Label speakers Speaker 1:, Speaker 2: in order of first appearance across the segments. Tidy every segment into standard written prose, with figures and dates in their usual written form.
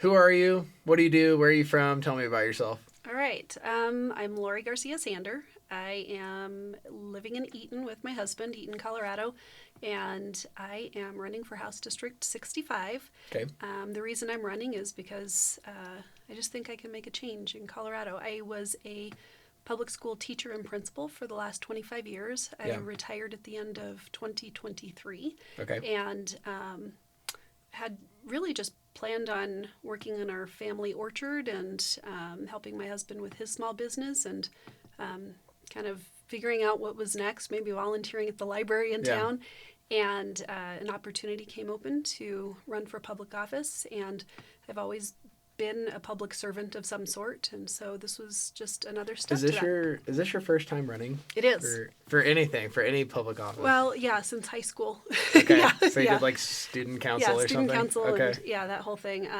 Speaker 1: Who are you? What do you do? Where are you from? Tell me about yourself.
Speaker 2: All right. I'm Lori Garcia Sander. I am living in Eaton with my husband, Eaton, Colorado, and I am running for House District 65.
Speaker 1: Okay.
Speaker 2: The reason I'm running is because I just think I can make a change in Colorado. I was a public school teacher and principal for the last 25 years. I
Speaker 1: Yeah.
Speaker 2: retired at the end of 2023.
Speaker 1: Okay.
Speaker 2: And had really just planned on working in our family orchard and helping my husband with his small business and kind of figuring out what was next, maybe volunteering at the library in town. And an opportunity came open to run for public office, and I've always been a public servant of some sort, and so this was just another step.
Speaker 1: Is this your first time running?
Speaker 2: It is.
Speaker 1: For anything, for any public office?
Speaker 2: Well, yeah, since high school.
Speaker 1: Okay.
Speaker 2: Yeah,
Speaker 1: so you
Speaker 2: yeah.
Speaker 1: did like student council or
Speaker 2: student
Speaker 1: something?
Speaker 2: council,
Speaker 1: Okay.
Speaker 2: and that whole thing.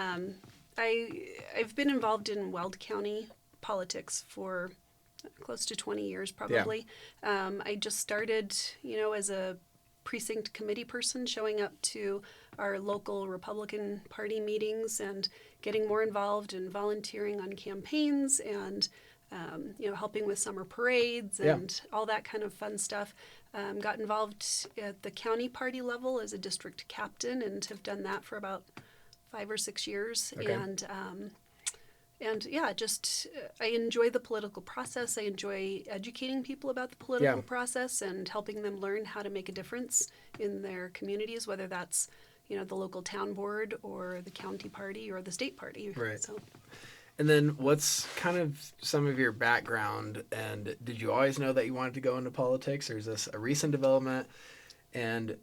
Speaker 2: I've been involved in Weld County politics for close to 20 years, probably. I just started, as a precinct committee person, showing up to our local Republican Party meetings and getting more involved in volunteering on campaigns and helping with summer parades and all that kind of fun stuff. Got involved at the county party level as a district captain and have done that for about 5 or 6 years.
Speaker 1: Okay.
Speaker 2: And I enjoy the political process. I enjoy educating people about the political process and helping them learn how to make a difference in their communities, whether that's, the local town board or the county party or the state party.
Speaker 1: Right.
Speaker 2: So.
Speaker 1: And then what's kind of some of your background, and did you always know that you wanted to go into politics, or is this a recent development? And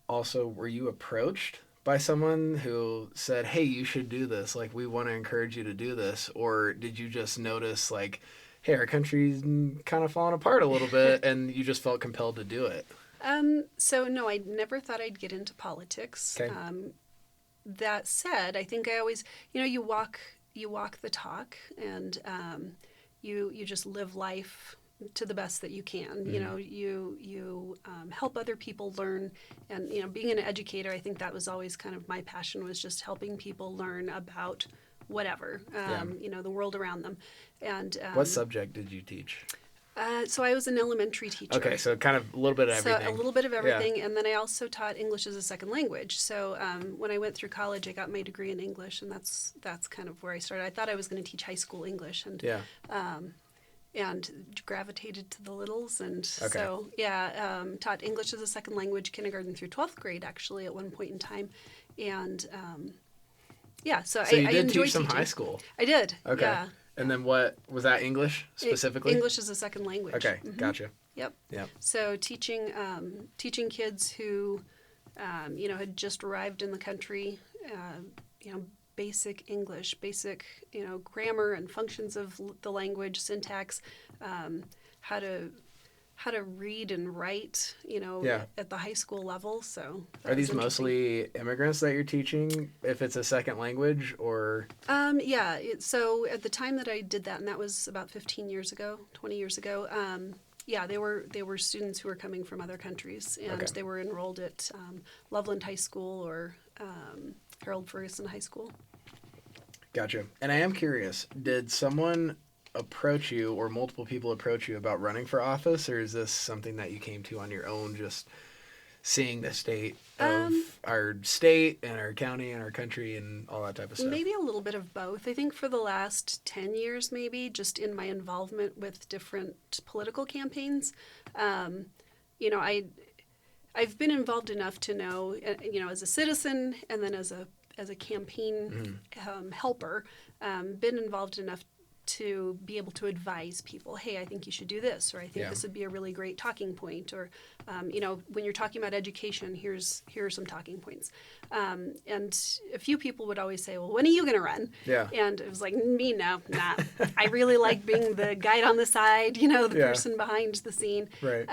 Speaker 1: also, were you approached by someone who said, hey, you should do this, like, we want to encourage you to do this? Or did you just notice, like, hey, our country's kind of falling apart a little bit, and you just felt compelled to do it?
Speaker 2: So no, I never thought I'd get into politics.
Speaker 1: Okay.
Speaker 2: That said, I think I always, you walk the talk, and you just live life to the best that you can.
Speaker 1: Mm-hmm.
Speaker 2: You help other people learn, and being an educator, I think that was always kind of my passion, was just helping people learn about whatever, the world around them. And
Speaker 1: what subject did you teach?
Speaker 2: So I was an elementary teacher.
Speaker 1: Okay, so kind of a little bit of everything.
Speaker 2: So a little bit of everything, and then I also taught English as a second language. So when I went through college, I got my degree in English, and that's kind of where I started. I thought I was going to teach high school English, and gravitated to the littles, and taught English as a second language, kindergarten through 12th grade, actually, at one point in time, and so
Speaker 1: you
Speaker 2: I
Speaker 1: did
Speaker 2: enjoyed
Speaker 1: teach some
Speaker 2: teaching.
Speaker 1: high school.
Speaker 2: I did.
Speaker 1: Okay.
Speaker 2: Yeah.
Speaker 1: And then what was that, English specifically?
Speaker 2: English as a second language.
Speaker 1: Okay,
Speaker 2: Mm-hmm.
Speaker 1: gotcha.
Speaker 2: Yep.
Speaker 1: Yep.
Speaker 2: So teaching kids who, had just arrived in the country, basic English, basic, grammar and functions of the language, syntax, how to read and write, at the high school level. So
Speaker 1: are these mostly immigrants that you're teaching, if it's a second language, or?
Speaker 2: So at the time that I did that, and that was about 20 years ago, they were students who were coming from other countries, and they were enrolled at Loveland High School or Harold Ferguson High School.
Speaker 1: Gotcha. And I am curious, did someone approach you, or multiple people approach you, about running for office, or is this something that you came to on your own, just seeing the state of our state and our county and our country and all that type of stuff?
Speaker 2: Maybe a little bit of both. I think for the last 10 years, maybe, just in my involvement with different political campaigns, I've been involved enough to know, as a citizen and then as a campaign helper, been involved enough to be able to advise people, hey, I think you should do this, or I think this would be a really great talking point, or, when you're talking about education, here are some talking points. And a few people would always say, well, when are you going to run? Yeah. And it was like, me, no, not. I really like being the guide on the side, the person behind the scene.
Speaker 1: Right.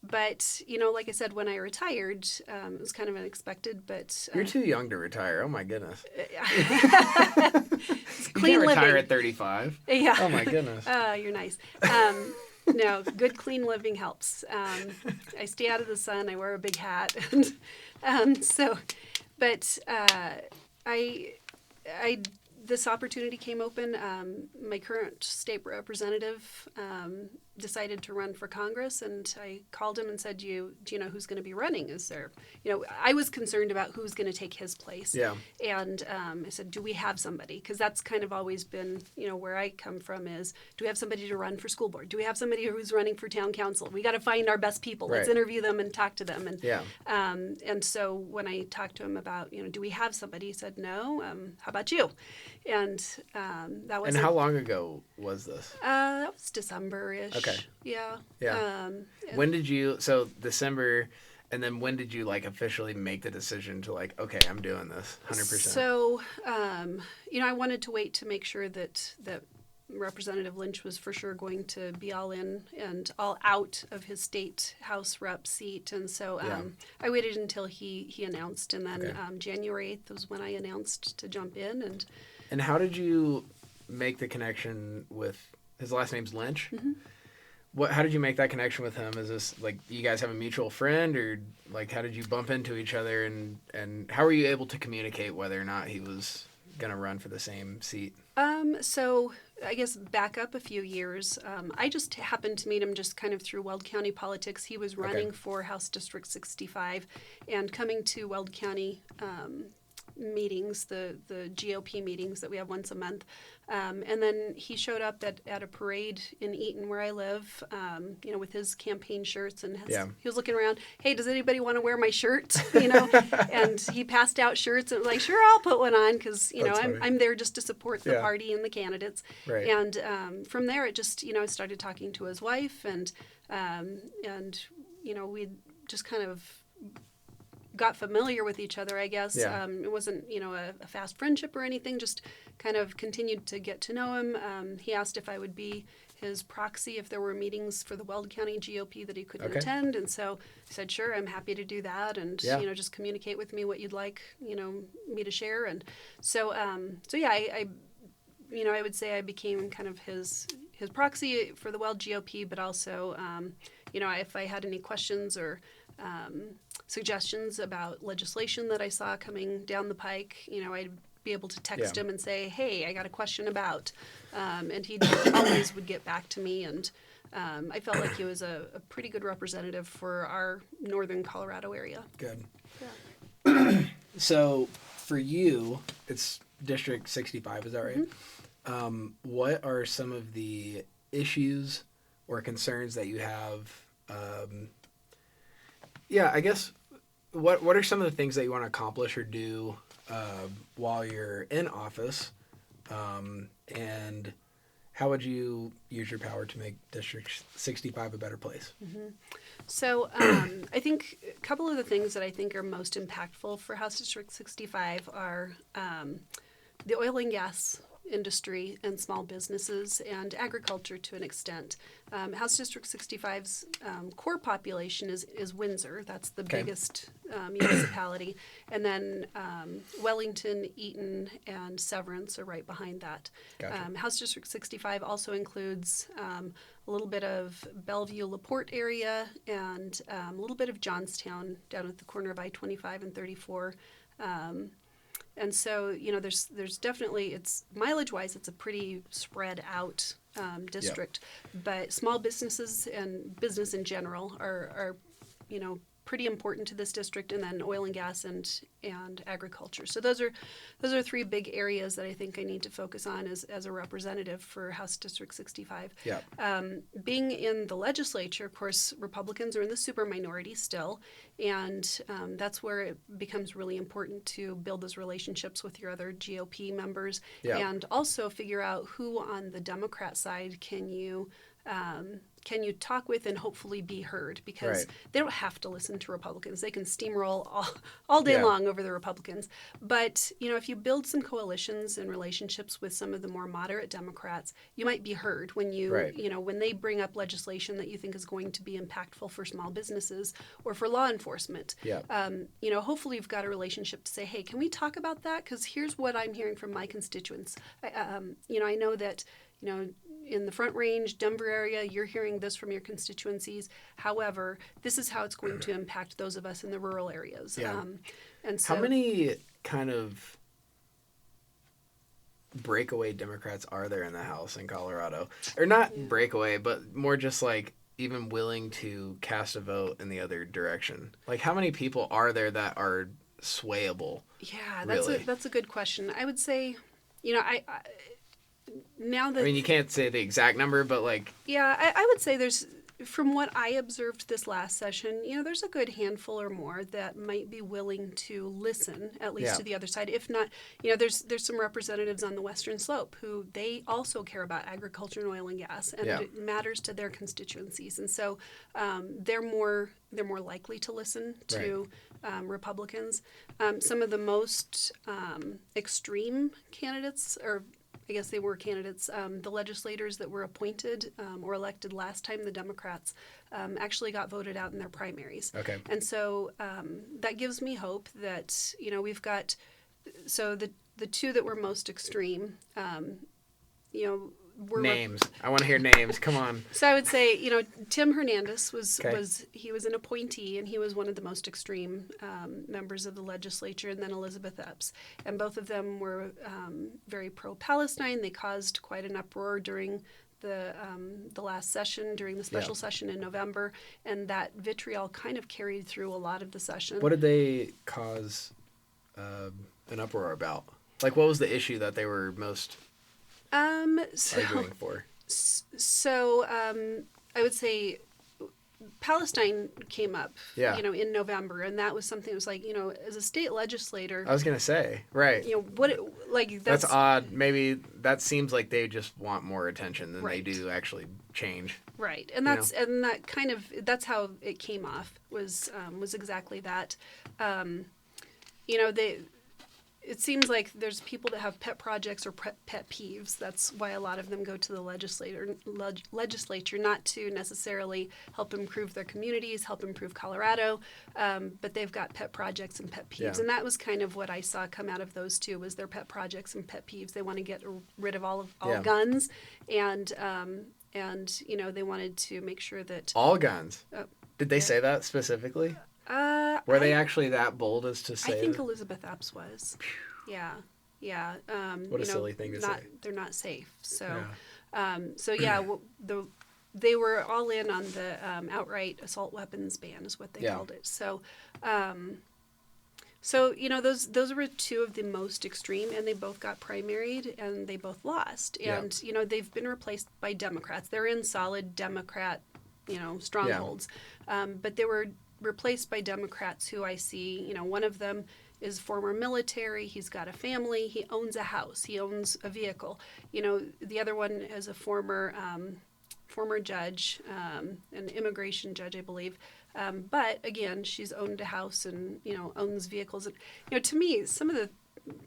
Speaker 2: But, like I said, when I retired, it was kind of unexpected, but...
Speaker 1: You're too young to retire. Oh, my goodness.
Speaker 2: It's clean
Speaker 1: you can't
Speaker 2: living.
Speaker 1: retire at 35.
Speaker 2: Yeah.
Speaker 1: Oh, my goodness.
Speaker 2: You're nice. No, good clean living helps. I stay out of the sun. I wear a big hat. this opportunity came open. My current state representative decided to run for Congress, and I called him and said, do you know who's going to be running? Is there, I was concerned about who's going to take his place.
Speaker 1: Yeah.
Speaker 2: And I said, do we have somebody? Because that's kind of always been, where I come from is, do we have somebody to run for school board? Do we have somebody who's running for town council? We got to find our best people. Let's
Speaker 1: Right.
Speaker 2: interview them and talk to them. And
Speaker 1: Yeah.
Speaker 2: and so when I talked to him about, do we have somebody? He said, no. How about you? And that was.
Speaker 1: And how long ago was this?
Speaker 2: That was December-ish.
Speaker 1: Okay.
Speaker 2: Yeah.
Speaker 1: Yeah. When did you, so December, and then when did you officially make the decision to okay, I'm doing this 100%?
Speaker 2: So, I wanted to wait to make sure that Representative Lynch was for sure going to be all in and all out of his state House rep seat. And so I waited until he announced, and then January 8th was when I announced to jump in.
Speaker 1: And how did you make the connection with, his last name's Lynch?
Speaker 2: Mm-hmm.
Speaker 1: How did you make that connection with him? Is this you guys have a mutual friend, or how did you bump into each other, and how were you able to communicate whether or not he was going to run for the same seat?
Speaker 2: So I guess back up a few years. I just happened to meet him just kind of through Weld County politics. He was running for House District 65 and coming to Weld County meetings, the GOP meetings that we have once a month. And then he showed up at a parade in Eaton where I live, with his campaign shirts, and he was looking around, hey, does anybody want to wear my shirt? And he passed out shirts and was like, sure, I'll put one on because, I'm there just to support the party and the candidates.
Speaker 1: Right.
Speaker 2: And from there, it just, I started talking to his wife, and we just kind of got familiar with each other, I guess.
Speaker 1: Yeah.
Speaker 2: It wasn't, a fast friendship or anything, just kind of continued to get to know him. He asked if I would be his proxy if there were meetings for the Weld County GOP that he couldn't attend. And so I said, sure, I'm happy to do that. And, just communicate with me what you'd like, me to share. And so, I would say I became kind of his proxy for the Weld GOP, but also, if I had any questions or suggestions about legislation that I saw coming down the pike, I'd be able to text him and say, hey, I got a question about, and he always would get back to me. And I felt like he was a pretty good representative for our northern Colorado area.
Speaker 1: Good.
Speaker 2: Yeah.
Speaker 1: So for you, it's District 65, is that right?
Speaker 2: Mm-hmm.
Speaker 1: What are some of the issues or concerns that you have? I guess, what are some of the things that you want to accomplish or do while you're in office? And how would you use your power to make District 65 a better place?
Speaker 2: Mm-hmm. So I think a couple of the things that I think are most impactful for House District 65 are the oil and gas industry and small businesses and agriculture to an extent. House District 65's core population is Windsor. That's the biggest municipality. And then Wellington, Eaton, and Severance are right behind that.
Speaker 1: Gotcha.
Speaker 2: House District 65 also includes a little bit of Bellevue-LaPorte area and a little bit of Johnstown down at the corner of I-25 and 34. And so, there's definitely, it's mileage-wise, it's a pretty spread out district. But small businesses and business in general are pretty important to this district, and then oil and gas and agriculture. So those are three big areas that I think I need to focus on as a representative for House District 65.
Speaker 1: Yeah.
Speaker 2: Being in the legislature, of course, Republicans are in the super minority still, and that's where it becomes really important to build those relationships with your other GOP members, and also figure out who on the Democrat side can you talk with and hopefully be heard, because they don't have to listen to Republicans. They can steamroll all day long over the Republicans. But, if you build some coalitions and relationships with some of the more moderate Democrats, you might be heard when when they bring up legislation that you think is going to be impactful for small businesses or for law enforcement.
Speaker 1: Yeah.
Speaker 2: Hopefully you've got a relationship to say, hey, can we talk about that? Because here's what I'm hearing from my constituents. I know that, in the Front Range, Denver area, you're hearing this from your constituencies. However, this is how it's going to impact those of us in the rural areas.
Speaker 1: Yeah.
Speaker 2: And so,
Speaker 1: how many kind of breakaway Democrats are there in the House in Colorado? Or not breakaway, but more just like even willing to cast a vote in the other direction? Like, how many people are there that are swayable?
Speaker 2: Yeah,
Speaker 1: really?
Speaker 2: that's a good question. I would say, I now that
Speaker 1: I mean, you can't say the exact number, but like,
Speaker 2: yeah, I would say there's, from what I observed this last session, there's a good handful or more that might be willing to listen, at least to the other side. If not, there's some representatives on the Western Slope who they also care about agriculture and oil and gas, and it matters to their constituencies, and so they're more likely to listen to Republicans. Some of the most extreme candidates, or I guess they were candidates, the legislators that were appointed or elected last time, the Democrats, actually got voted out in their primaries.
Speaker 1: okay.
Speaker 2: And so that gives me hope that, we've got, so the two that were most extreme, were
Speaker 1: Names. I want to hear names. Come on.
Speaker 2: So I would say, Tim Hernandez
Speaker 1: Okay.
Speaker 2: was an appointee, and he was one of the most extreme members of the legislature, and then Elizabeth Epps. And both of them were very pro-Palestine. They caused quite an uproar during the last session, during the special session in November, and that vitriol kind of carried through a lot of the session.
Speaker 1: What did they cause an uproar about? Like, what was the issue that they were most arguing for?
Speaker 2: So I would say Palestine came up, in November, and that was something that was like, as a state legislator.
Speaker 1: I was gonna say, right.
Speaker 2: That's
Speaker 1: odd. Maybe that seems like they just want more attention than they do actually change.
Speaker 2: Right, and that's and that kind of that's how it came off was exactly that. It seems like there's people that have pet projects or pet peeves. That's why a lot of them go to the legislature, not to necessarily help improve their communities, help improve Colorado, but they've got pet projects and pet peeves.
Speaker 1: Yeah.
Speaker 2: And that was kind of what I saw come out of those two, was their pet projects and pet peeves. They want to get rid of all guns, and they wanted to make sure that
Speaker 1: all guns. Did they say that specifically? Were they actually that bold as to say?
Speaker 2: I think Elizabeth Epps was. Yeah.
Speaker 1: What a silly thing to say.
Speaker 2: They're not safe. So, they were all in on the outright assault weapons ban, is what they called it. So, those were two of the most extreme, and they both got primaried, and they both lost. And they've been replaced by Democrats. They're in solid Democrat, strongholds, but they were replaced by Democrats who I see, one of them is former military, he's got a family, he owns a house, he owns a vehicle. The other one is a former judge, an immigration judge, I believe. But again, she's owned a house and, owns vehicles. And, to me, some of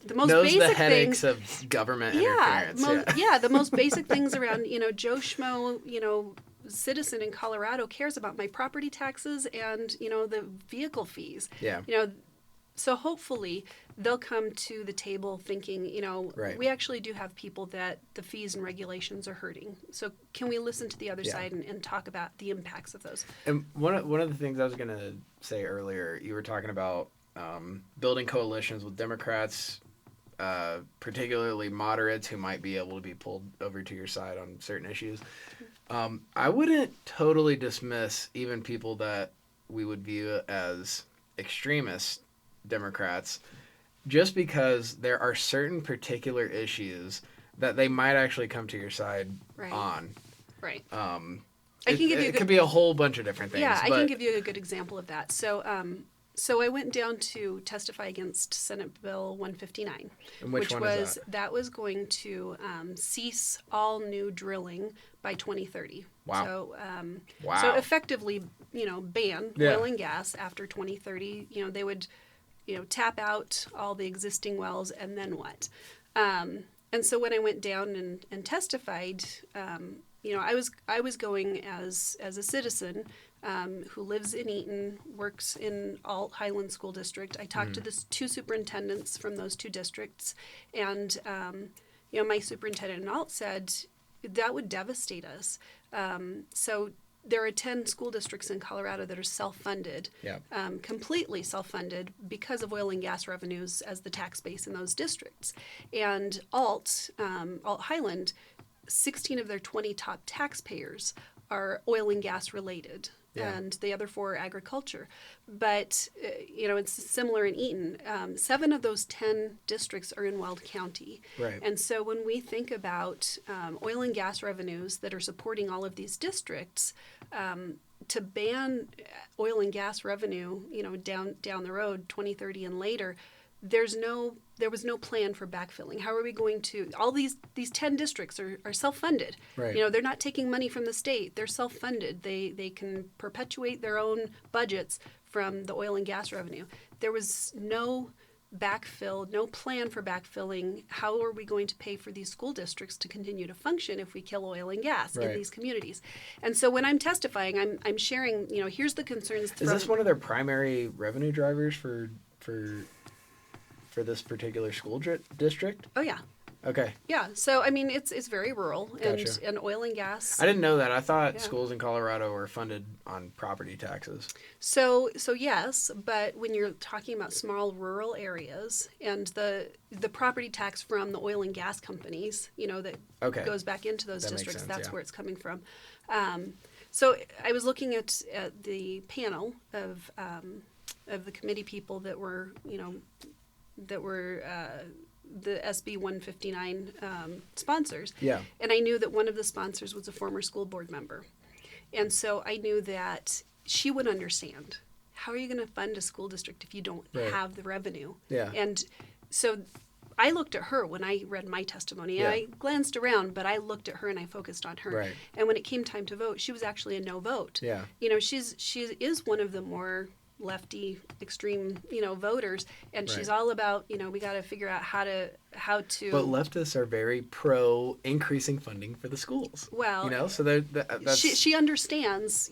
Speaker 2: the most
Speaker 1: knows
Speaker 2: basic
Speaker 1: the headaches
Speaker 2: things
Speaker 1: of government interference.
Speaker 2: The most basic things around, Joe Schmo, citizen in Colorado cares about my property taxes and, the vehicle fees.
Speaker 1: Yeah.
Speaker 2: So hopefully they'll come to the table thinking, we actually do have people that the fees and regulations are hurting. So can we listen to the other side and talk about the impacts of those?
Speaker 1: And one of the things I was going to say earlier, you were talking about building coalitions with Democrats, particularly moderates who might be able to be pulled over to your side on certain issues. I wouldn't totally dismiss even people that we would view as extremist Democrats, just because there are certain particular issues that they might actually come to your side on.
Speaker 2: Right.
Speaker 1: It could be a whole bunch of different things.
Speaker 2: Yeah, I can give you a good example of that. So I went down to testify against Senate Bill 159,
Speaker 1: which one is
Speaker 2: that was going to cease all new drilling by 2030.
Speaker 1: Wow.
Speaker 2: So effectively, ban oil and gas after 2030. They would, tap out all the existing wells, and then what? And so when I went down and testified, I was going as a citizen who lives in Eaton, works in Alt Highland School District. I talked to the two superintendents from those two districts, and my superintendent in Alt said that would devastate us. So there are 10 school districts in Colorado that are self-funded,
Speaker 1: Yeah.
Speaker 2: completely self-funded because of oil and gas revenues as the tax base in those districts. And Alt Highland, 16 of their 20 top taxpayers are oil and gas related.
Speaker 1: Yeah.
Speaker 2: And the other 4 are agriculture. But, it's similar in Eaton. 7 of those 10 districts are in Weld County.
Speaker 1: Right.
Speaker 2: And so when we think about oil and gas revenues that are supporting all of these districts, to ban oil and gas revenue, down the road, 2030 and later, there was no plan for backfilling. How are we going to, all these 10 districts are self-funded.
Speaker 1: Right.
Speaker 2: They're not taking money from the state. They're self-funded. They can perpetuate their own budgets from the oil and gas revenue. There was no backfill, no plan for backfilling. How are we going to pay for these school districts to continue to function if we kill oil and gas in these communities? And so when I'm testifying, I'm sharing, here's the concerns.
Speaker 1: Is this one of their primary revenue drivers for this particular school district?
Speaker 2: Oh, yeah.
Speaker 1: Okay.
Speaker 2: Yeah. So, it's very rural
Speaker 1: Gotcha.
Speaker 2: and oil and gas.
Speaker 1: I didn't know that. I thought schools in Colorado were funded on property taxes.
Speaker 2: So yes, but when you're talking about small rural areas and the property tax from the oil and gas companies, that goes back into those
Speaker 1: That makes
Speaker 2: districts,
Speaker 1: sense,
Speaker 2: that's
Speaker 1: yeah.
Speaker 2: where it's coming from. So I was looking at the panel of the committee people that were the SB 159 sponsors.
Speaker 1: Yeah.
Speaker 2: And I knew that one of the sponsors was a former school board member. And so I knew that she would understand. How are you going to fund a school district if you don't have the revenue?
Speaker 1: Yeah.
Speaker 2: And so I looked at her when I read my testimony.
Speaker 1: Yeah.
Speaker 2: I glanced around, but I looked at her and I focused on her.
Speaker 1: Right.
Speaker 2: And when it came time to vote, she was actually a no vote.
Speaker 1: Yeah.
Speaker 2: She is one of the more lefty extreme voters, and
Speaker 1: Right.
Speaker 2: she's all about we got to figure out how to
Speaker 1: But leftists are very pro increasing funding for the schools.
Speaker 2: Well,
Speaker 1: so that's
Speaker 2: she understands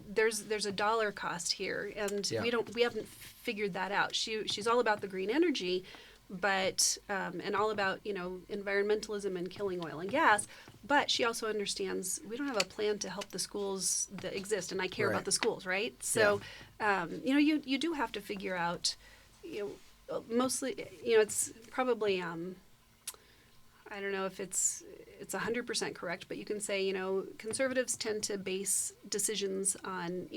Speaker 2: there's a dollar cost here, and we haven't figured that out. She's all about the green energy, but and all about environmentalism and killing oil and gas. But she also understands we don't have a plan to help the schools that exist, and I care about the schools, right? So, you do have to figure out, mostly, it's probably, I don't know if it's 100% correct, but you can say, conservatives tend to base decisions on,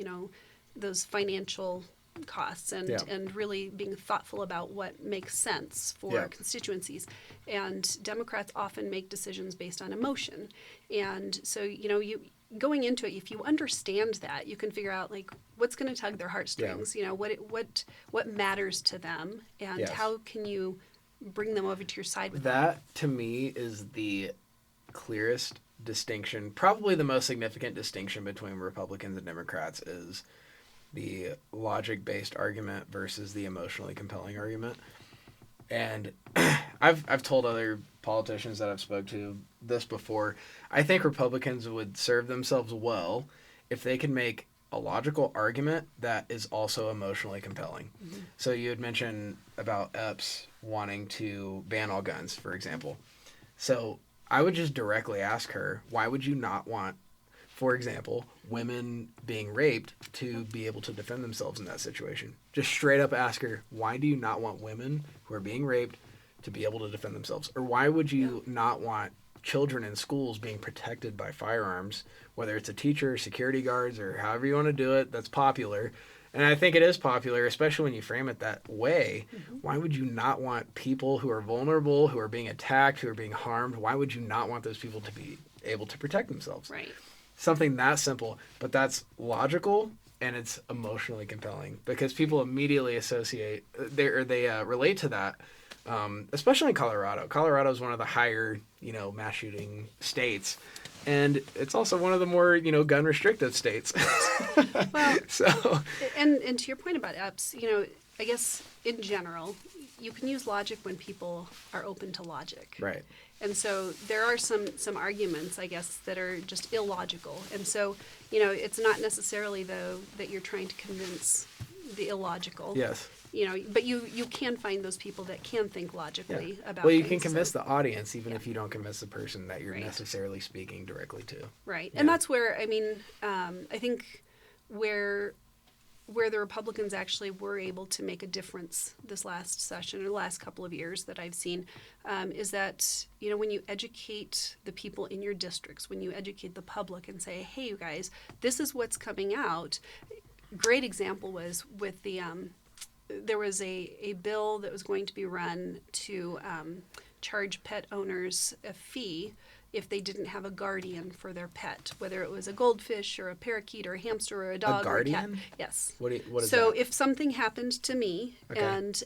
Speaker 2: those financial costs and really being thoughtful about what makes sense for constituencies. And Democrats often make decisions based on emotion. And so, you going into it, if you understand that, you can figure out what's going to tug their heartstrings, what matters to them, and how can you bring them over to your side with
Speaker 1: that. To me is the clearest distinction, probably the most significant distinction between Republicans and Democrats is the logic-based argument versus the emotionally compelling argument. And I've told other politicians that I've spoke to this before. I think Republicans would serve themselves well if they could make a logical argument that is also emotionally compelling. Mm-hmm. So you had mentioned about Epps wanting to ban all guns, for example. So I would just directly ask her, why would you not want, for example, women being raped to be able to defend themselves in that situation? Just straight up ask her, why do you not want women who are being raped to be able to defend themselves? Or why would you not want children in schools being protected by firearms, whether it's a teacher, security guards, or however you want to do it, that's popular. And I think it is popular, especially when you frame it that way. Mm-hmm. Why would you not want people who are vulnerable, who are being attacked, who are being harmed, why would you not want those people to be able to protect themselves?
Speaker 2: Right.
Speaker 1: Something that simple, but that's logical and it's emotionally compelling because people immediately associate, they relate to that, especially in Colorado. Colorado is one of the higher, mass shooting states. And it's also one of the more, gun restrictive states.
Speaker 2: Well,
Speaker 1: so,
Speaker 2: and to your point about Epps, I guess in general, you can use logic when people are open to logic.
Speaker 1: Right.
Speaker 2: And so there are some arguments, I guess, that are just illogical. And so, it's not necessarily, though, that you're trying to convince the illogical.
Speaker 1: Yes.
Speaker 2: but you can find those people that can think logically about
Speaker 1: Well, you
Speaker 2: things,
Speaker 1: can convince
Speaker 2: so.
Speaker 1: the audience even if you don't convince the person that you're
Speaker 2: Right.
Speaker 1: necessarily speaking directly to.
Speaker 2: Right.
Speaker 1: Yeah.
Speaker 2: And that's where, I think where the Republicans actually were able to make a difference this last session or the last couple of years that I've seen, is that, when you educate the people in your districts, when you educate the public and say, hey, you guys, this is what's coming out. Great example was with there was a bill that was going to be run to charge pet owners a fee if they didn't have a guardian for their pet, whether it was a goldfish or a parakeet or a hamster or a dog or a cat.
Speaker 1: guardian?
Speaker 2: Yes.
Speaker 1: What is
Speaker 2: So
Speaker 1: that?
Speaker 2: if something happened to me,
Speaker 1: Okay.
Speaker 2: and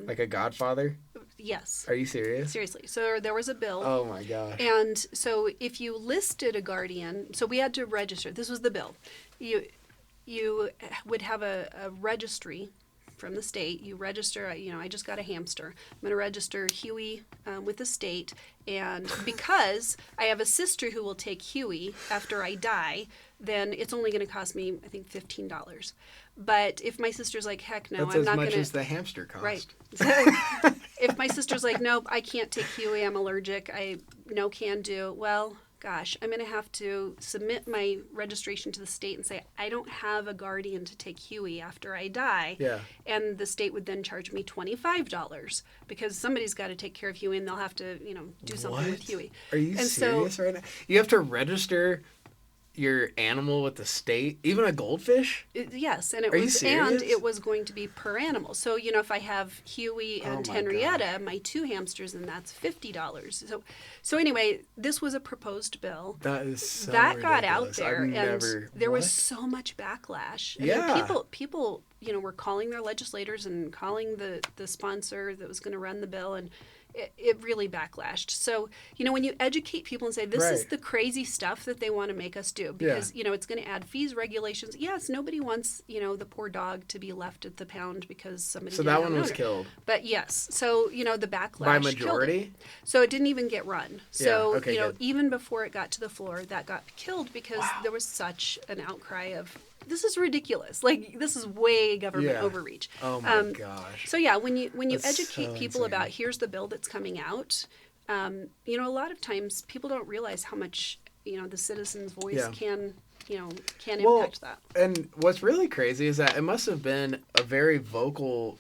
Speaker 1: Like a godfather?
Speaker 2: yes,
Speaker 1: Are you serious?
Speaker 2: seriously. So there was a bill.
Speaker 1: Oh my gosh.
Speaker 2: And so if you listed a guardian, so we had to register. This was the bill. You would have a registry from the state. You register, I just got a hamster. I'm going to register Huey with the state. And because I have a sister who will take Huey after I die, then it's only going to cost me, I think, $15. But if my sister's like, heck no,
Speaker 1: That's
Speaker 2: I'm
Speaker 1: as
Speaker 2: not
Speaker 1: much
Speaker 2: going to.
Speaker 1: as the hamster cost.
Speaker 2: Right. If my sister's like, nope, I can't take Huey, I'm allergic, no can do, well, gosh, I'm going to have to submit my registration to the state and say, I don't have a guardian to take Huey after I die.
Speaker 1: Yeah.
Speaker 2: And the state would then charge me $25 because somebody's got to take care of Huey and they'll have to, do something with Huey.
Speaker 1: Are you
Speaker 2: And
Speaker 1: serious right now? You have to register your animal with the state, even a goldfish?
Speaker 2: Yes, and
Speaker 1: Are you serious?
Speaker 2: it was going to be per animal. So if I have Huey and
Speaker 1: Oh my
Speaker 2: Henrietta, my two hamsters, and that's $50. So anyway, this was a proposed bill.
Speaker 1: That is so
Speaker 2: That got out
Speaker 1: ridiculous.
Speaker 2: there,
Speaker 1: I've never,
Speaker 2: there was
Speaker 1: what?
Speaker 2: so much backlash.
Speaker 1: Yeah.
Speaker 2: People, were calling their legislators and calling the sponsor that was going to run the bill, and it really backlashed. So, when you educate people and say, this is
Speaker 1: Right.
Speaker 2: the crazy stuff that they want to make us do, because, it's going to add fees, regulations. Yes, nobody wants, the poor dog to be left at the pound because somebody
Speaker 1: So
Speaker 2: didn't
Speaker 1: that
Speaker 2: have
Speaker 1: one
Speaker 2: an
Speaker 1: was
Speaker 2: owner.
Speaker 1: killed.
Speaker 2: But yes, so, the backlash
Speaker 1: By
Speaker 2: killed it.
Speaker 1: majority?
Speaker 2: So it didn't even get run. So,
Speaker 1: Yeah, okay, good.
Speaker 2: even before it got to the floor, that got killed because there was such an outcry of, this is ridiculous. Like, this is way government
Speaker 1: Yeah.
Speaker 2: overreach.
Speaker 1: Oh my gosh.
Speaker 2: So yeah, when you
Speaker 1: That's
Speaker 2: educate
Speaker 1: so
Speaker 2: people
Speaker 1: insane.
Speaker 2: about here's the bill that's coming out, a lot of times people don't realize how much the citizen's voice
Speaker 1: Yeah.
Speaker 2: can can
Speaker 1: Well,
Speaker 2: impact that.
Speaker 1: And what's really crazy is that it must have been a very vocal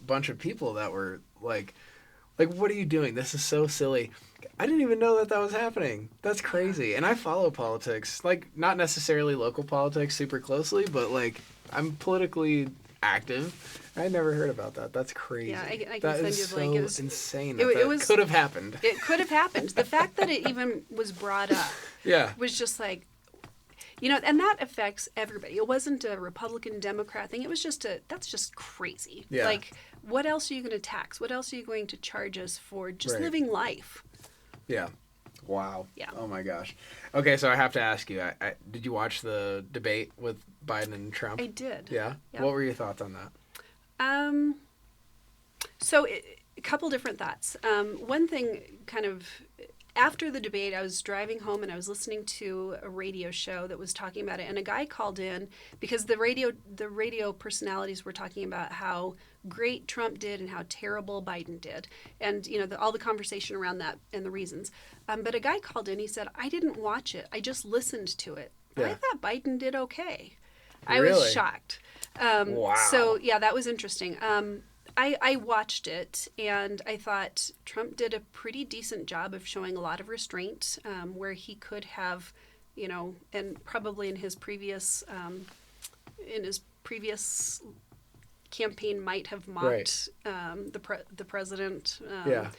Speaker 1: bunch of people that were like, what are you doing? This is so silly. I didn't even know that was happening. That's crazy. And I follow politics, not necessarily local politics super closely, but I'm politically active. I never heard about that. That's crazy.
Speaker 2: Yeah, I can
Speaker 1: that
Speaker 2: send
Speaker 1: is
Speaker 2: you
Speaker 1: so
Speaker 2: the link. It was
Speaker 1: insane.
Speaker 2: it
Speaker 1: That
Speaker 2: was-
Speaker 1: could have happened.
Speaker 2: It could have happened. The fact that it even was brought up
Speaker 1: Yeah.
Speaker 2: was just like, and that affects everybody. It wasn't a Republican Democrat thing. It was just that's just crazy.
Speaker 1: Yeah.
Speaker 2: Like, what else are you going to tax? What else are you going to charge us for just
Speaker 1: Right.
Speaker 2: living life?
Speaker 1: Yeah. Wow.
Speaker 2: Yeah.
Speaker 1: Oh my gosh. Okay, so I have to ask you, did you watch the debate with Biden and Trump?
Speaker 2: I did.
Speaker 1: Yeah?
Speaker 2: Yeah.
Speaker 1: What were your thoughts on that?
Speaker 2: So a couple different thoughts. One thing, kind of after the debate, I was driving home and I was listening to a radio show that was talking about it, and a guy called in because the radio personalities were talking about how great Trump did and how terrible Biden did, and all the conversation around that and the reasons. But a guy called in. He said, "I didn't watch it. I just listened to it.
Speaker 1: Yeah.
Speaker 2: I thought Biden did okay." I
Speaker 1: Really?
Speaker 2: was shocked.
Speaker 1: Wow.
Speaker 2: So yeah, that was interesting. I watched it and I thought Trump did a pretty decent job of showing a lot of restraint where he could have, and probably in his previous campaign might have mocked the president.
Speaker 1: Yeah.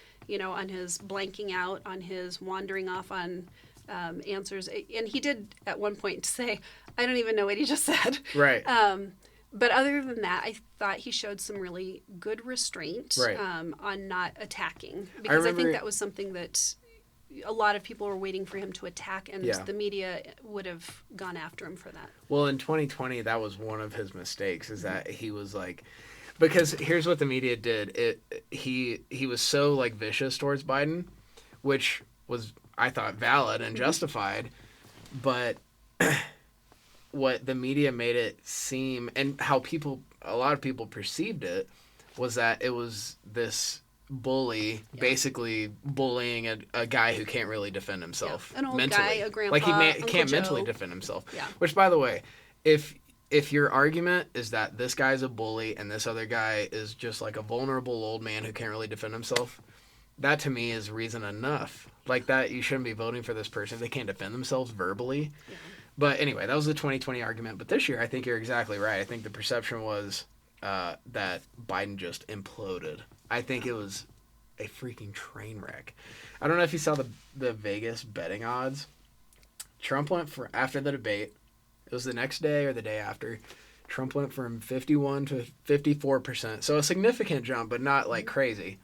Speaker 2: On his blanking out, on his wandering off on answers, and he did at one point say, "I don't even know what he just said."
Speaker 1: Right.
Speaker 2: But other than that, I thought he showed some really good restraint
Speaker 1: Right.
Speaker 2: on not attacking. Because I think
Speaker 1: remember-
Speaker 2: that was something that a lot of people were waiting for him to attack, and
Speaker 1: Yeah.
Speaker 2: the media would have gone after him for that.
Speaker 1: Well, in 2020, that was one of his mistakes, is that he was because here's what the media did. He was so vicious towards Biden, which was, I thought, valid and justified, but what the media made it seem, and how people a lot of people perceived it was that it was this bully basically bullying a guy who can't really defend himself
Speaker 2: an old
Speaker 1: mentally.
Speaker 2: guy, a grandpa,
Speaker 1: like he
Speaker 2: Uncle
Speaker 1: can't
Speaker 2: Joe.
Speaker 1: mentally defend himself.
Speaker 2: Yeah.
Speaker 1: Which, by the way, if your argument is that this guy's a bully and this other guy is just like a vulnerable old man who can't really defend himself, that to me is reason enough. Like that, you shouldn't be voting for this person if they can't defend themselves verbally.
Speaker 2: Yeah.
Speaker 1: But anyway, that was the 2020 argument. But this year, I think you're exactly right. I think the perception was that Biden just imploded. I think it was a freaking train wreck. I don't know if you saw the Vegas betting odds. Trump went for, after the debate, it was the next day or the day after, Trump went from 51 to 54%. So a significant jump, but not like crazy.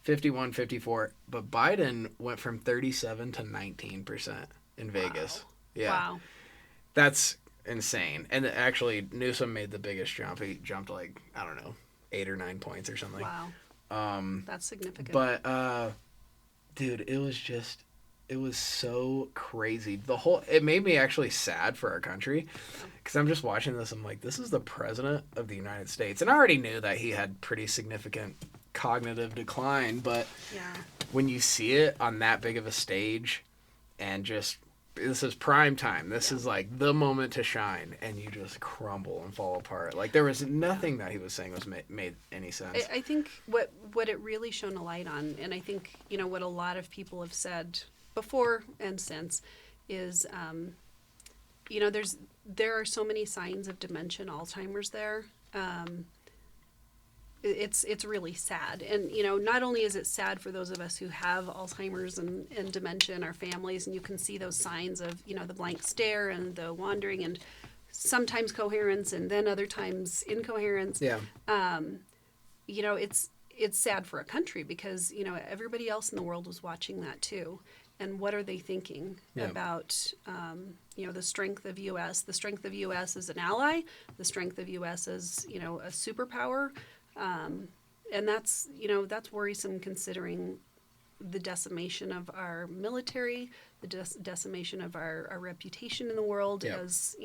Speaker 1: 51, 54. But Biden went from 37 to 19% in Vegas.
Speaker 2: Wow.
Speaker 1: Yeah.
Speaker 2: Wow.
Speaker 1: That's insane. And actually, Newsom made the biggest jump. He jumped like, I don't know, 8 or 9 points or something.
Speaker 2: Wow. That's significant.
Speaker 1: But, dude, it was so crazy. It made me actually sad for our country because I'm just watching this. I'm like, this is the president of the United States. And I already knew that he had pretty significant cognitive decline. But when you see it on that big of a stage and just, this is prime time. This is like the moment to shine, and you just crumble and fall apart. Like there was nothing that he was saying was made any sense.
Speaker 2: I think what it really shone a light on, and I think what a lot of people have said before and since, is there are so many signs of dementia and Alzheimer's there. It's really sad. And, not only is it sad for those of us who have Alzheimer's and dementia in our families, and you can see those signs of, the blank stare and the wandering and sometimes coherence and then other times incoherence.
Speaker 1: Yeah.
Speaker 2: It's sad for a country because, everybody else in the world was watching that too. And what are they thinking about, the strength of U.S., the strength of U.S. as an ally, the strength of U.S. as, a superpower. And that's worrisome considering the decimation of our military, the decimation of our reputation in the world as,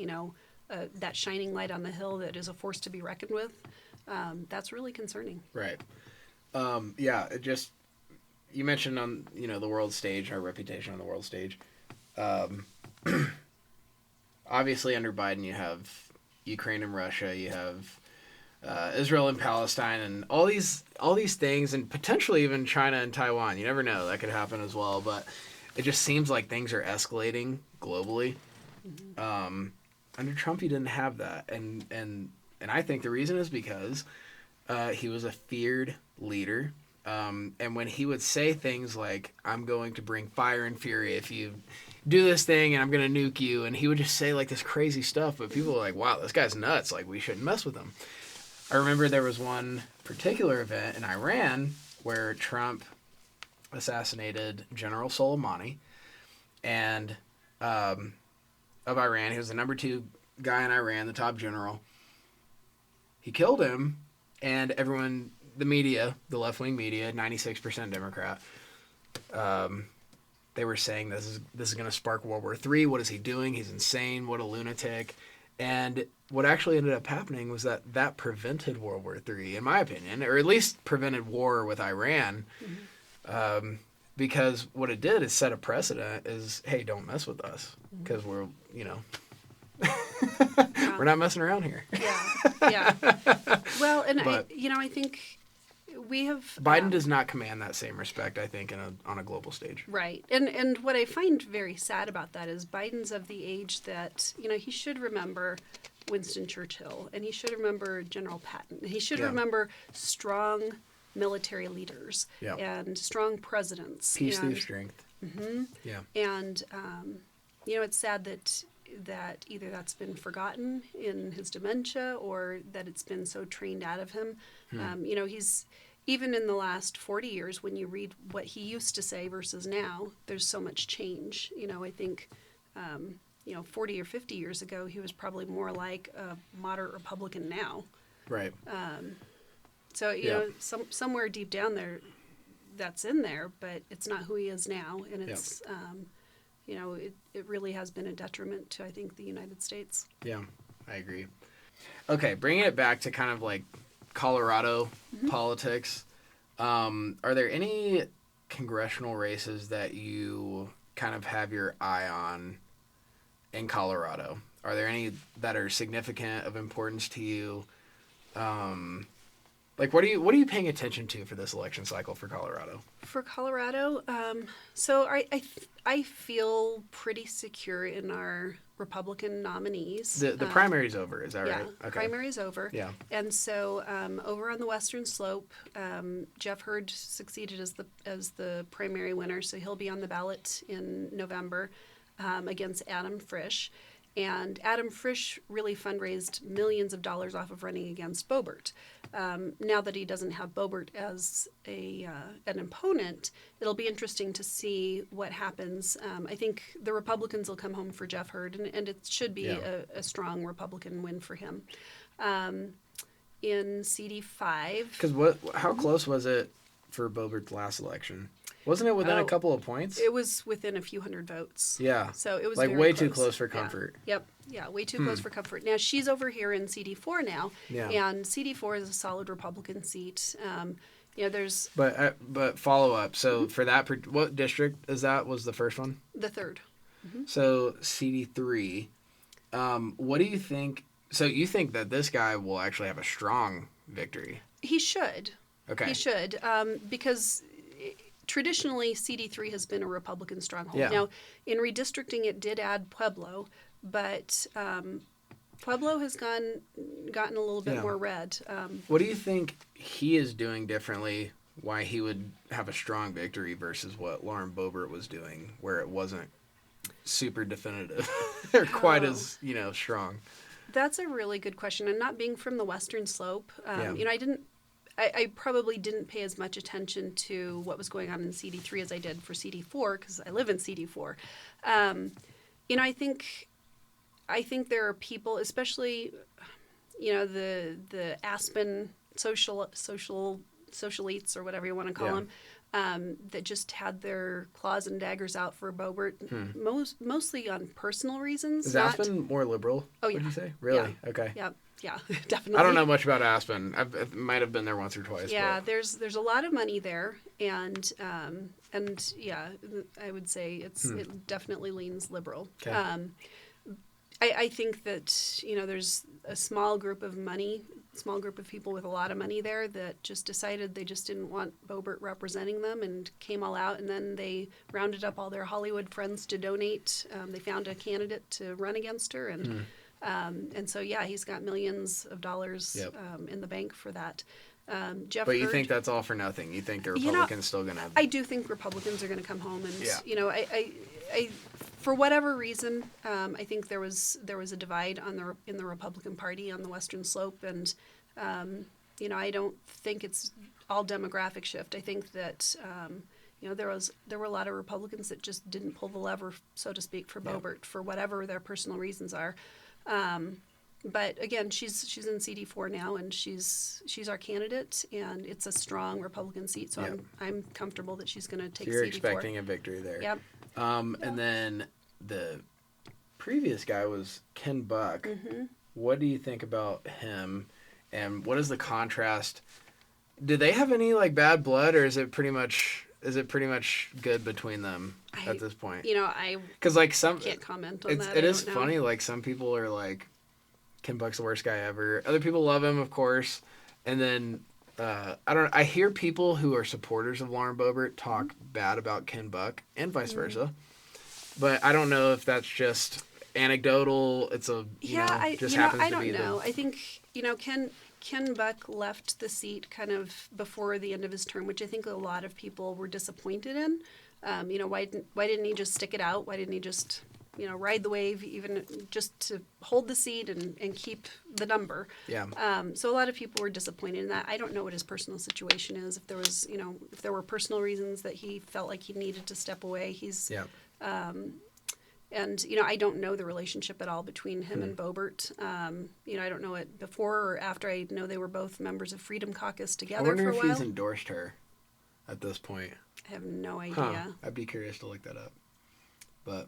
Speaker 2: that shining light on the hill that is a force to be reckoned with. That's really concerning.
Speaker 1: Right. It just, you mentioned on, the world stage, our reputation on the world stage. Obviously under Biden, you have Ukraine and Russia, you have Israel and Palestine, and all these things, and potentially even China and Taiwan. You never know, that could happen as well. But it just seems like things are escalating globally. Mm-hmm. Under Trump, you didn't have that, and I think the reason is because he was a feared leader. And when he would say things like, "I'm going to bring fire and fury if you do this thing, and I'm going to nuke you," and he would just say like this crazy stuff, but people were like, "Wow, this guy's nuts! Like we shouldn't mess with him." I remember there was one particular event in Iran where Trump assassinated General Soleimani, and of Iran. He was the number 2 guy in Iran, the top general. He killed him, and everyone, the media, the left-wing media, 96% Democrat, they were saying this is going to spark World War III. What is he doing? He's insane. What a lunatic. And what actually ended up happening was that prevented World War III, in my opinion, or at least prevented war with Iran. Mm-hmm. Because what it did is set a precedent is, hey, don't mess with us because we're, we're not messing around here.
Speaker 2: Yeah. Well, and I think we have...
Speaker 1: Biden does not command that same respect, I think, on a global stage.
Speaker 2: Right. And what I find very sad about that is Biden's of the age that, he should remember Winston Churchill, and he should remember General Patton. He should remember strong military leaders and strong presidents.
Speaker 1: Peace through strength.
Speaker 2: Mm-hmm.
Speaker 1: Yeah. And,
Speaker 2: it's sad that either that's been forgotten in his dementia or that it's been so trained out of him. He's, even in the last 40 years, when you read what he used to say versus now, there's so much change. I think, 40 or 50 years ago, he was probably more like a moderate Republican now.
Speaker 1: Right.
Speaker 2: So, somewhere deep down there, that's in there, but it's not who he is now. And it's, it really has been a detriment to, I think, the United States.
Speaker 1: Yeah, I agree. Okay, bringing it back to kind of like Colorado politics, are there any congressional races that you kind of have your eye on in Colorado? Are there any that are significant of importance to you? Like, what are you paying attention to for this election cycle for Colorado?
Speaker 2: For Colorado, so I feel pretty secure in our Republican nominees.
Speaker 1: The primary's over, is that
Speaker 2: Yeah,
Speaker 1: right? Okay.
Speaker 2: primary's over.
Speaker 1: Yeah.
Speaker 2: And so over on the Western Slope, Jeff Hurd succeeded as the primary winner, so he'll be on the ballot in November against Adam Frisch. And Adam Frisch really fundraised millions of dollars off of running against Boebert. Now that he doesn't have Boebert as an opponent, it'll be interesting to see what happens. I think the Republicans will come home for Jeff Hurd, and it should be a strong Republican win for him. In CD5.
Speaker 1: Because how close was it for Boebert's last election? Wasn't it within a couple of points?
Speaker 2: It was within a few hundred votes.
Speaker 1: Yeah.
Speaker 2: So it was
Speaker 1: like
Speaker 2: very
Speaker 1: way
Speaker 2: close.
Speaker 1: too close for comfort.
Speaker 2: Yeah. Yep. Yeah, way too close for comfort. Now she's over here in CD4 now, and CD4 is a solid Republican seat. There's
Speaker 1: but follow up. So for that, what district is that? Was the first one?
Speaker 2: The third.
Speaker 1: So CD3. What do you think? So you think that this guy will actually have a strong victory?
Speaker 2: He should.
Speaker 1: Okay.
Speaker 2: He should, because traditionally CD3 has been a Republican stronghold.
Speaker 1: Yeah.
Speaker 2: Now, in redistricting, it did add Pueblo, but Pueblo has gotten a little bit more red.
Speaker 1: What do you think he is doing differently? Why he would have a strong victory versus what Lauren Boebert was doing, where it wasn't super definitive or quite as strong?
Speaker 2: That's a really good question. And not being from the Western Slope, I probably didn't pay as much attention to what was going on in CD3 as I did for CD4 because I live in CD4. I think there are people, especially, the Aspen socialites or whatever you want to call them, that just had their claws and daggers out for Boebert, mostly on personal reasons.
Speaker 1: Is Aspen more liberal?
Speaker 2: Oh, yeah.
Speaker 1: Would you say? Really?
Speaker 2: Yeah.
Speaker 1: Okay.
Speaker 2: Yeah, definitely.
Speaker 1: I don't know much about Aspen. I might have been there once or twice.
Speaker 2: Yeah,
Speaker 1: but.
Speaker 2: there's a lot of money there, and yeah, I would say it definitely leans liberal.
Speaker 1: Okay.
Speaker 2: I think that there's a small group of people with a lot of money there that just decided they just didn't want Boebert representing them and came all out, and then they rounded up all their Hollywood friends to donate. They found a candidate to run against her, and so he's got millions of dollars in the bank for that. Jeff
Speaker 1: But you
Speaker 2: Hurd,
Speaker 1: think that's all for nothing? You think the Republicans still going to...
Speaker 2: I do think Republicans are going to come home, and I for whatever reason, I think there was a divide in the Republican Party on the Western Slope, and I don't think it's all demographic shift. I think that there were a lot of Republicans that just didn't pull the lever, so to speak, for Boebert for whatever their personal reasons are. But again, she's in CD4 now, and she's our candidate, and it's a strong Republican seat. So I'm comfortable that she's going to take.
Speaker 1: You're
Speaker 2: CD4.
Speaker 1: expecting a victory there.
Speaker 2: Yep.
Speaker 1: And then the previous guy was Ken Buck.
Speaker 2: Mm-hmm.
Speaker 1: What do you think about him, and what is the contrast? Do they have any bad blood, or is it pretty much good between them at this point?
Speaker 2: I can't comment on that.
Speaker 1: It is funny. Some people are like, Ken Buck's the worst guy ever. Other people love him, of course. And then I hear people who are supporters of Lauren Boebert talk bad about Ken Buck and vice versa. But I don't know if that's just anecdotal. It's happens
Speaker 2: I
Speaker 1: to be
Speaker 2: don't know. I think Ken Buck left the seat kind of before the end of his term, which I think a lot of people were disappointed in. Why didn't he just stick it out? Why didn't he just ride the wave, even just to hold the seat and keep the number?
Speaker 1: Yeah.
Speaker 2: So a lot of people were disappointed in that. I don't know what his personal situation is. If there was, if there were personal reasons that he felt like he needed to step away, and I don't know the relationship at all between him and Boebert. I don't know it before or after. I know they were both members of Freedom Caucus together for a while.
Speaker 1: I wonder if he's endorsed her at this point.
Speaker 2: I have no idea.
Speaker 1: I'd be curious to look that up. But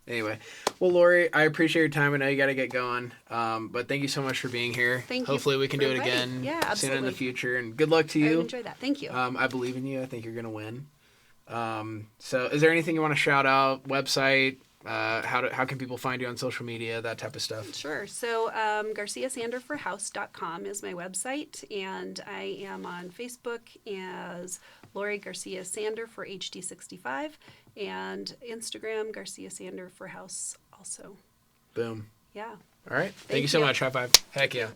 Speaker 1: Anyway, well, Lori, I appreciate your time. I know you got to get going, but thank you so much for being here.
Speaker 2: Thank you.
Speaker 1: Hopefully, we can do it
Speaker 2: inviting.
Speaker 1: again
Speaker 2: Yeah,
Speaker 1: soon
Speaker 2: absolutely.
Speaker 1: in the future. And good luck to
Speaker 2: I
Speaker 1: you.
Speaker 2: would enjoy that. Thank you.
Speaker 1: I believe in you. I think you're going to win. So, is there anything you want to shout out? Website? How can people find you on social media? That type of stuff.
Speaker 2: Sure. So, GarciaSanderForHouse.com is my website, and I am on Facebook as Lori Garcia Sander for HD65, and Instagram Garcia Sander for House also.
Speaker 1: Boom.
Speaker 2: Yeah.
Speaker 1: All right. Thank you so much. High five. Heck yeah.